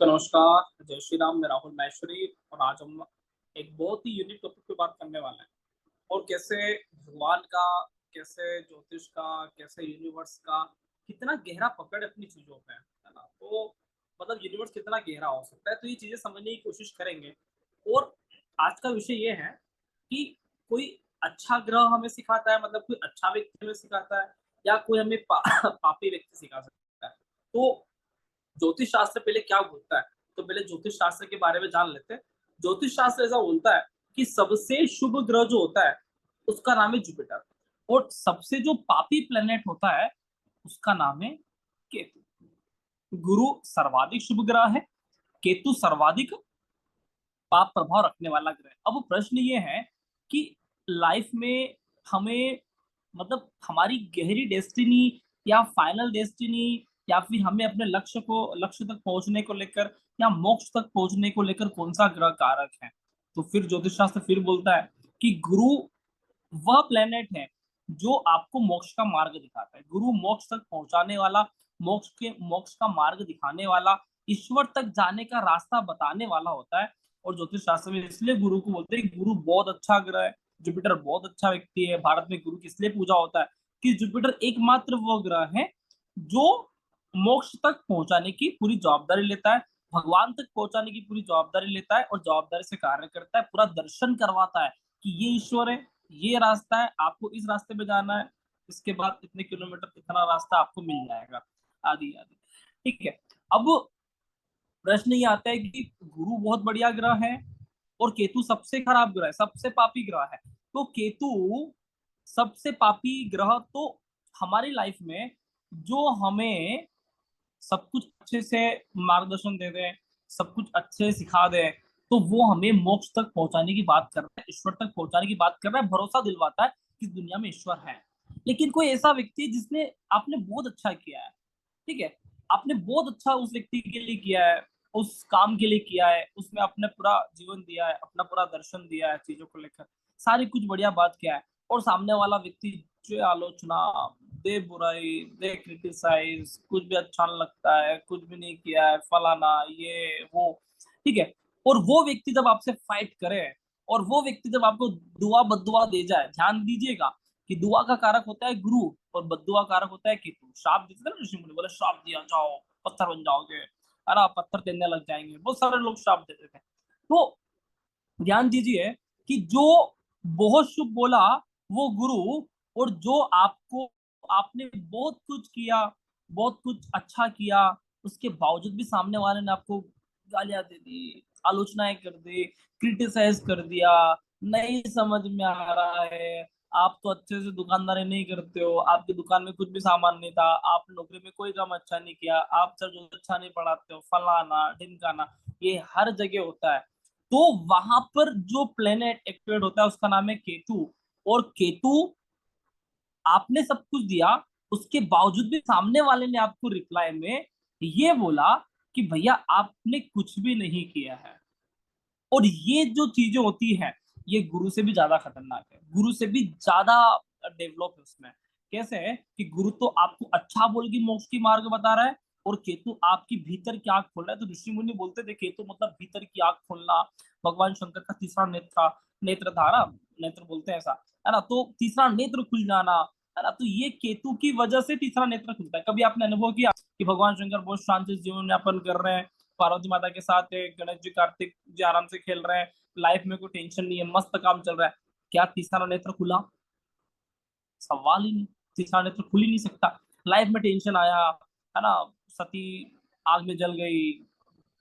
सबको नमस्कार, जय श्री राम। मैं राहुल माहेश्वरी और आज हम एक बहुत ही यूनिक टॉपिक पे बात करने वाले हैं। और कैसे भगवान का, कैसे ज्योतिष का, कैसे यूनिवर्स का कितना गहरा पकड़ है अपनी चीजों पे, है ना। तो मतलब यूनिवर्स कितना गहरा हो सकता है, तो ये चीजें समझने की कोशिश करेंगे। और आज का विषय ये है कि कोई अच्छा ग्रह हमें सिखाता है, मतलब कोई अच्छा व्यक्ति हमें सिखाता है, या कोई हमें पापी व्यक्ति सिखा सकता है। तो ज्योतिष शास्त्र पहले क्या बोलता है, तो पहले ज्योतिष शास्त्र के बारे में जान लेते हैं। ज्योतिष शास्त्र ऐसा बोलता है कि सबसे शुभ ग्रह जो होता है उसका नाम है जुपिटर, और सबसे जो पापी प्लेनेट होता है उसका नाम है केतु। गुरु सर्वाधिक शुभ ग्रह है, केतु सर्वाधिक पाप प्रभाव रखने वाला ग्रह है। अब प्रश्न ये है कि लाइफ में हमें, मतलब हमारी गहरी डेस्टिनी या फाइनल डेस्टिनी, या फिर हमें अपने लक्ष्य तक पहुंचने को लेकर या मोक्ष तक पहुंचने को लेकर कौन सा ग्रह कारक है। तो फिर ज्योतिष शास्त्र फिर बोलता है कि गुरु वह प्लेनेट है जो आपको मोक्ष का मार्ग दिखाता है। गुरु मोक्ष तक पहुंचाने वाला, मोक्ष का मार्ग दिखाने वाला, ईश्वर तक जाने का रास्ता बताने वाला होता है। और ज्योतिष शास्त्र में इसलिए गुरु को बोलते हैं कि गुरु बहुत अच्छा ग्रह है, जुपिटर बहुत अच्छा व्यक्ति है। भारत में गुरु किस लिए पूजा होता है कि जुपिटर एकमात्र वो ग्रह है जो मोक्ष तक पहुंचाने की पूरी जवाबदारी लेता है, भगवान तक पहुंचाने की पूरी जवाबदारी लेता है, और जवाबदारी से कार्य करता है, पूरा दर्शन करवाता है कि ये ईश्वर है, ये रास्ता है, आपको इस रास्ते पे जाना है, इसके बाद इतने किलोमीटर इतना रास्ता आपको मिल जाएगा, आदि आदि। ठीक है। अब प्रश्न ये आता है कि गुरु बहुत बढ़िया ग्रह है और केतु सबसे खराब ग्रह है, सबसे पापी ग्रह है। तो केतु सबसे पापी ग्रह, तो हमारी लाइफ में जो हमें सब कुछ अच्छे से मार्गदर्शन दे दे, सब कुछ अच्छे से सिखा दे, तो वो हमें मोक्ष तक पहुंचाने की बात कर रहा है, ईश्वर तक पहुंचाने की बात कर रहा है, भरोसा दिलवाता है कि दुनिया में ईश्वर है। लेकिन कोई ऐसा व्यक्ति जिसने, आपने बहुत अच्छा किया है, ठीक है, आपने बहुत अच्छा उस व्यक्ति के लिए किया है, उस काम के लिए किया है, उसमें अपने पूरा जीवन दिया है, अपना पूरा दर्शन दिया है चीजों को लेकर, सारी कुछ बढ़िया बात किया है, और सामने वाला व्यक्ति जो आलोचना दे, बुराई दे, क्रिटिसाइज, कुछ भी अच्छा नहीं लगता है, कुछ भी नहीं किया है, फलाना ये वो, ठीक है। और वो व्यक्ति जब आपसे फाइट करे, और वो व्यक्ति जब आपको दुआ बद्दुआ दे जाए, ध्यान दीजिएगा कि दुआ का कारक होता है गुरु और बद्दुआ कारक होता है केतु। श्राप देते थे ना ऋषि मुनि, बोले श्राप दिया जाओ पत्थर बन जाओगे, अरे पत्थर देने लग जाएंगे, बहुत सारे लोग श्राप देते थे। तो ध्यान दीजिए कि जो बहुत शुभ बोला वो गुरु, और जो आपको, आपने बहुत कुछ किया, बहुत कुछ अच्छा किया, उसके बावजूद भी सामने वाले ने आपको गालियां दे दी, आलोचनाएं कर दी, क्रिटिसाइज कर दिया, नहीं समझ में आ रहा है, आप तो अच्छे से दुकानदारी नहीं करते हो, आपकी दुकान में कुछ भी सामान नहीं था, आप नौकरी में कोई काम अच्छा नहीं किया, आप सर जो अच्छा नहीं पढ़ाते हो, फलाना ढिमकाना, ये हर जगह होता है। तो वहां पर जो प्लेनेट एक्टिवेट होता है उसका नाम है केतु। और केतु, आपने सब कुछ दिया, उसके बावजूद भी सामने वाले ने आपको रिप्लाई में ये बोला कि भैया आपने कुछ भी नहीं किया है। और ये जो चीजें होती हैं, ये गुरु से भी ज्यादा खतरनाक है, गुरु से भी ज्यादा डेवलप है उसमें। कैसे है कि गुरु तो आपको अच्छा बोल के मोक्ष की मार्ग बता रहा है, और केतु आपकी भीतर की आंख खोल रहा है। तो ऋषि मुनि बोलते थे केतु मतलब भीतर की आंख खोलना, भगवान शंकर का तीसरा नेत्र, नेत्र था ना, नेत्र बोलते हैं ऐसा, है ना। तो तीसरा नेत्र खुल जाना, है ना, तो ये केतु की वजह से तीसरा नेत्र खुलता है। कभी आपने अनुभव किया कि भगवान शंकर बहुत शांति से जीवन यापन कर रहे हैं, पार्वती माता के साथ है, गणेश जी कार्तिक जी आराम से खेल रहे हैं, लाइफ में कोई टेंशन नहीं है, मस्त काम चल रहा है, क्या तीसरा नेत्र खुला? सवाल ही नहीं, तीसरा नेत्र खुल ही नहीं सकता। लाइफ में टेंशन आया, है ना, सती आग में जल गई,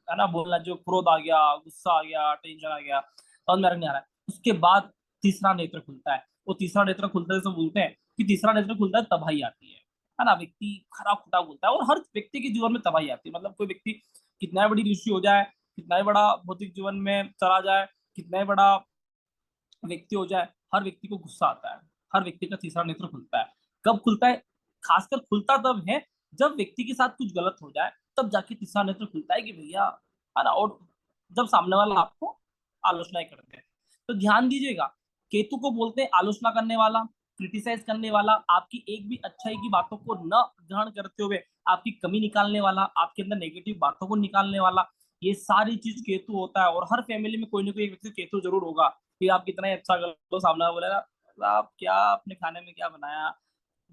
है ना, बोलना जो क्रोध आ गया, गुस्सा आ गया, टेंशन आ गया, समझ में नहीं आ रहा है, उसके बाद तीसरा नेत्र खुलता है। वो तीसरा नेत्र खुलता है तो बोलते हैं कि तीसरा नेत्र खुलता है तबाही आती है ना, व्यक्ति खरा खुटा बोलता है, और हर व्यक्ति के जीवन में तबाही आती है। मतलब कोई व्यक्ति कितना बड़ी ऋषि हो जाए, कितना ही बड़ा भौतिक जीवन में चला जाए, कितना ही बड़ा व्यक्ति हो जाए, हर व्यक्ति को गुस्सा आता है, हर व्यक्ति का तीसरा नेत्र खुलता है। कब खुलता है? खासकर खुलता तब है जब व्यक्ति के साथ कुछ गलत हो जाए, तब जाके तीसरा नेत्र खुलता है कि भैया, है ना। और जब सामने वाला आपको आलोचना करते हैं, तो ध्यान दीजिएगा, केतु को बोलते हैं आलोचना करने वाला, क्रिटिसाइज करने वाला, आपकी एक भी अच्छाई की बातों को न ग्रहण करते हुए आपकी कमी निकालने वाला, आपके अंदर नेगेटिव बातों को निकालने वाला, ये सारी चीज केतु होता है। और हर फैमिली में कोई ना कोई एक व्यक्ति केतु जरूर होगा कि आप कितना ही अच्छा कर लो, सामने वाला बोलेगा आप क्या आपने खाने में क्या बनाया,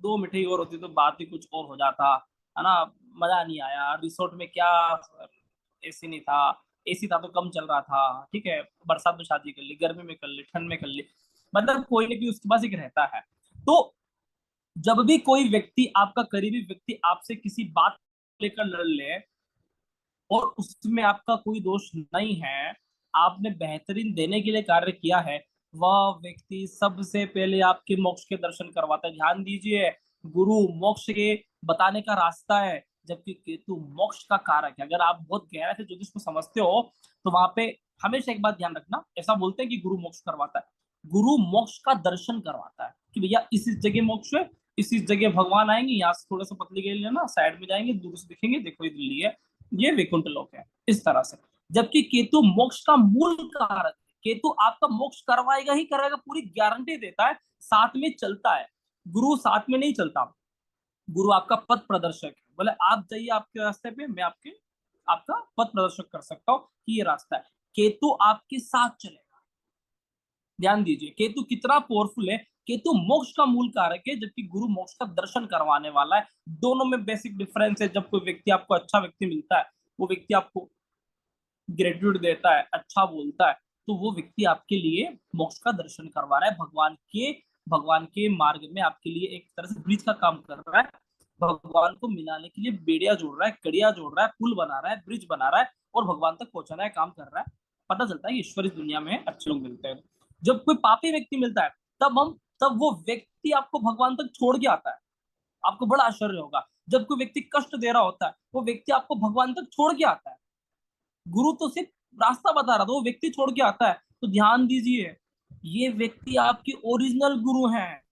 दो मिठाई और होती तो बात ही कुछ और हो जाता, है ना, मजा नहीं आया, रिसोर्ट में क्या एसी नहीं था, एसी था तो कम चल रहा था, ठीक है, बरसात में शादी कर ली, गर्मी में कर ली, ठंड में कर ली, मतलब कोई ना कोई उसके पास एक रहता है। तो जब भी कोई व्यक्ति, आपका करीबी व्यक्ति आपसे किसी बात लेकर लड़ ले और उसमें आपका कोई दोष नहीं है, आपने बेहतरीन देने के लिए कार्य किया है, वह व्यक्ति सबसे पहले आपके मोक्ष के दर्शन करवाता है। ध्यान दीजिए, गुरु मोक्ष के बताने का रास्ता है, जबकि केतु मोक्ष का कारक है। अगर आप बहुत गहराई से ज्योतिष को समझते हो तो वहां पे हमेशा एक बात ध्यान रखना, ऐसा बोलते हैं कि गुरु मोक्ष करवाता है, गुरु मोक्ष का दर्शन करवाता है कि भैया इस जगह मोक्ष है, इस जगह भगवान आएंगे, यहाँ से थोड़ा सा पतली गली लेना, साइड में जाएंगे, दूर से दिखेंगे, देखो ये दिल्ली है, ये वैकुंठ लोक है, इस तरह से। जबकि केतु मोक्ष का मूल कारक है, केतु आपका मोक्ष करवाएगा ही करवाएगा, पूरी गारंटी देता है, साथ में चलता है। गुरु साथ में नहीं चलता, गुरु आपका पथ प्रदर्शक है, बोले आप जाइए आपके रास्ते पे, मैं आपके आपका पथ प्रदर्शक कर सकता हूँ कि ये रास्ता है। केतु आपके साथ चलेगा। ध्यान दीजिए केतु कितना पावरफुल है। केतु मोक्ष का मूल कारक है, जबकि गुरु मोक्ष का दर्शन करवाने वाला है। दोनों में बेसिक डिफरेंस है। जब कोई व्यक्ति आपको अच्छा व्यक्ति मिलता है, वो व्यक्ति आपको ग्रेटिट्यूड देता है, अच्छा बोलता है, तो वो व्यक्ति आपके लिए मोक्ष का दर्शन करवा रहा है, भगवान के मार्ग में आपके लिए एक तरह से ब्रिज का काम कर रहा है, भगवान को मिलाने के लिए बेड़िया जोड़ रहा है, कड़िया जोड़ रहा है, पुल बना रहा है, ब्रिज बना रहा है और भगवान तक पहुंचाना है काम कर रहा है। पता चलता है कि ईश्वर इस दुनिया में अच्छे लोग मिलते हैं। जब कोई पापी व्यक्ति मिलता है, तब वो व्यक्ति आपको भगवान तक छोड़ के आता है। आपको बड़ा आश्चर्य होगा, जब कोई व्यक्ति कष्ट दे रहा होता है, वो व्यक्ति आपको भगवान तक छोड़ के आता है। गुरु तो सिर्फ रास्ता बता रहा था, वो व्यक्ति छोड़ के आता है। तो ध्यान दीजिए, ये व्यक्ति आपके ओरिजिनल गुरु हैं।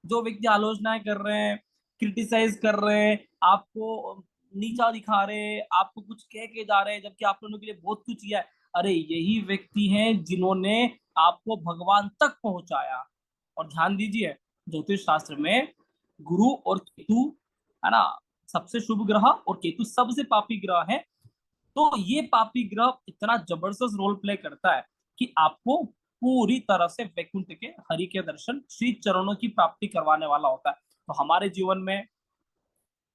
जो व्यक्ति आलोचनाएं कर रहे हैं, क्रिटिसाइज कर रहे हैं, आपको नीचा दिखा रहे हैं, आपको कुछ कह के जा रहे हैं, जबकि आप लोगों के लिए बहुत कुछ किया है, अरे यही व्यक्ति हैं जिन्होंने आपको भगवान तक पहुंचाया। और ध्यान दीजिए, ज्योतिष शास्त्र में गुरु और केतु, है ना, सबसे शुभ ग्रह और केतु सबसे पापी ग्रह है। तो ये पापी ग्रह इतना जबरदस्त रोल प्ले करता है कि आपको पूरी तरह से वैकुंठ के हरि के दर्शन, श्री चरणों की प्राप्ति करवाने वाला होता है। तो हमारे जीवन में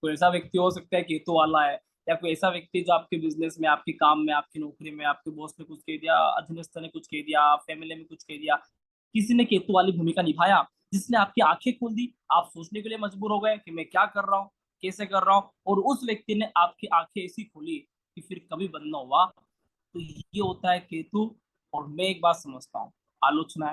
कोई ऐसा व्यक्ति हो सकता है केतु वाला है, या कोई ऐसा व्यक्ति जो आपके बिजनेस में, आपके काम में, आपकी नौकरी में, आपके बॉस ने कुछ कह दिया, अधीनस्थ ने कुछ कह दिया, फैमिली में कुछ कह दिया, किसी ने केतु वाली भूमिका निभाया, जिसने आपकी आंखें खोल दी, आप सोचने के लिए मजबूर हो गए कि मैं क्या कर रहा हूँ, कैसे कर रहा हूँ, और उस व्यक्ति ने आपकी आंखें ऐसी खोली कि फिर कभी बंद ना हुआ। तो ये होता है केतु। और मैं एक बात समझता हूँ, आलोचना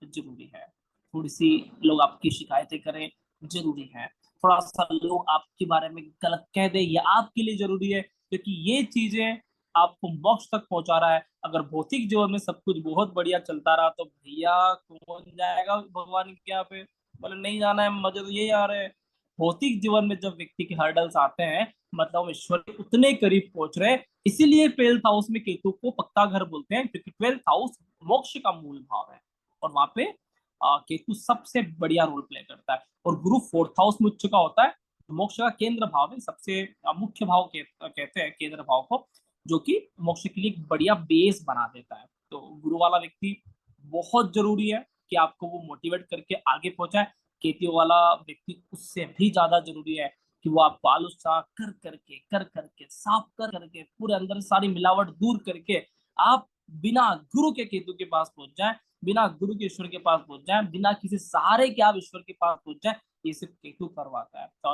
जरूरी है, थोड़ी सी लोग आपकी शिकायतें करें जरूरी है, थोड़ा सा लोग आपके बारे में गलत कह दे, ये आपके लिए जरूरी है, क्योंकि ये चीजें आपको मोक्ष तक पहुंचा रहा है। अगर भौतिक जीवन में सब कुछ बहुत बढ़िया चलता रहा तो भैया कौन जाएगा भगवान के यहाँ पे, बोले नहीं जाना है, मजे तो यही आ रहे हैं। भौतिक जीवन में जब व्यक्ति के हर्डल्स आते हैं, मतलब हम ईश्वर के उतने करीब पहुंच रहे हैं। इसीलिए 12th हाउस में केतु को पक्का घर बोलते हैं, क्योंकि 12th हाउस मोक्ष का मूल भाव है, और वहां पे केतु सबसे बढ़िया रोल प्ले करता है। और गुरु 4th हाउस में उच्च का होता है, मोक्ष का केंद्र भाव है, सबसे मुख्य भाव कहते हैं केंद्र भाव को, जो कि मोक्ष के लिए एक बढ़िया बेस बना देता है। तो गुरु वाला व्यक्ति बहुत जरूरी है कि आपको वो मोटिवेट करके आगे पहुंचाए। केतु वाला व्यक्ति उससे भी ज्यादा जरूरी है कि वो आपको आलोचना कर करके साफ कर करके पूरे अंदर से सारी मिलावट दूर करके आप बिना गुरु के केतु के पास पहुंच जाए, बिना गुरु के ईश्वर के पास पहुंच जाए, बिना किसी सहारे के आप ईश्वर के पास पहुंच जाए। ये सिर्फ केतु करवाता है। तो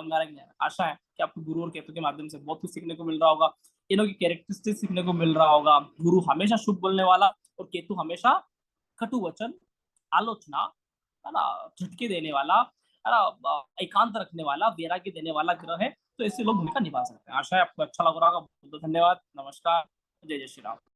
आशा है कि आपको गुरु और केतु के माध्यम से बहुत कुछ सीखने को मिल रहा होगा, इनों की कैरेक्टरिस्टिक सीखने को मिल रहा होगा। गुरु हमेशा शुभ बोलने वाला और केतु हमेशा कटु वचन, आलोचना, है ना, झटके देने वाला, है ना, एकांत रखने वाला, वैराग्य देने वाला ग्रह है। तो ऐसे लोग भूमिका निभा सकते हैं। आशा है आपको अच्छा लग रहा होगा। बहुत धन्यवाद। नमस्कार। जय जय श्री राम।